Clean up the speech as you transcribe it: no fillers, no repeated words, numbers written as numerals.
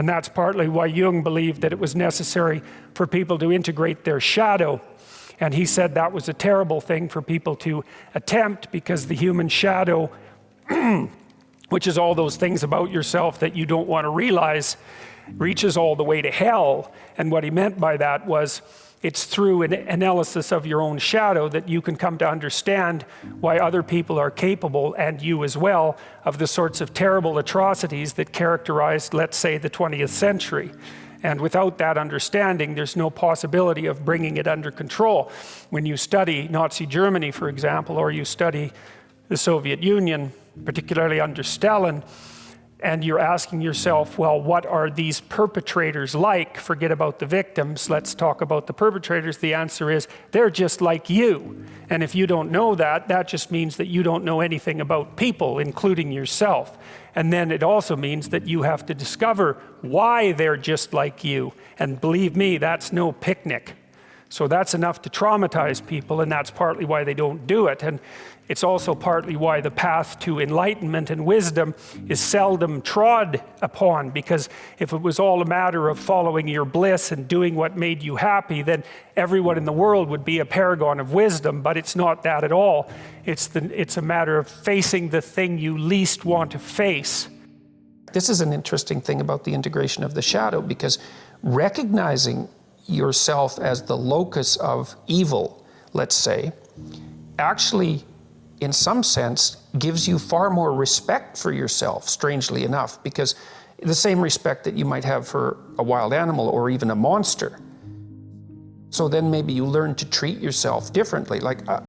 And that's partly why Jung believed that it was necessary for people to integrate their shadow. And he said that was a terrible thing for people to attempt, because the human shadow, which is all those things about yourself that you don't want to realize, reaches all the way to hell. And what he meant by that was, it's through an analysis of your own shadow that you can come to understand why other people are capable, and you as well, of the sorts of terrible atrocities that characterized, let's say, the 20th century. And without that understanding, there's no possibility of bringing it under control. When you study Nazi Germany, for example, or you study the Soviet Union, particularly under Stalin, and you're asking yourself, well, what are these perpetrators like? Forget about the victims, let's talk about the perpetrators. The answer is, they're just like you. And if you don't know that, that just means that you don't know anything about people, including yourself. And then it also means that you have to discover why they're just like you. And believe me, that's no picnic. So that's enough to traumatize people, and that's partly why they don't do it. And it's also partly why the path to enlightenment and wisdom is seldom trod upon, because if it was all a matter of following your bliss and doing what made you happy, then everyone in the world would be a paragon of wisdom. But it's not that at all. It's a matter of facing the thing you least want to face. This is an interesting thing about the integration of the shadow, because recognizing yourself as the locus of evil, let's say, actually, in some sense, gives you far more respect for yourself, strangely enough, because the same respect that you might have for a wild animal or even a monster. So then maybe you learn to treat yourself differently. Like,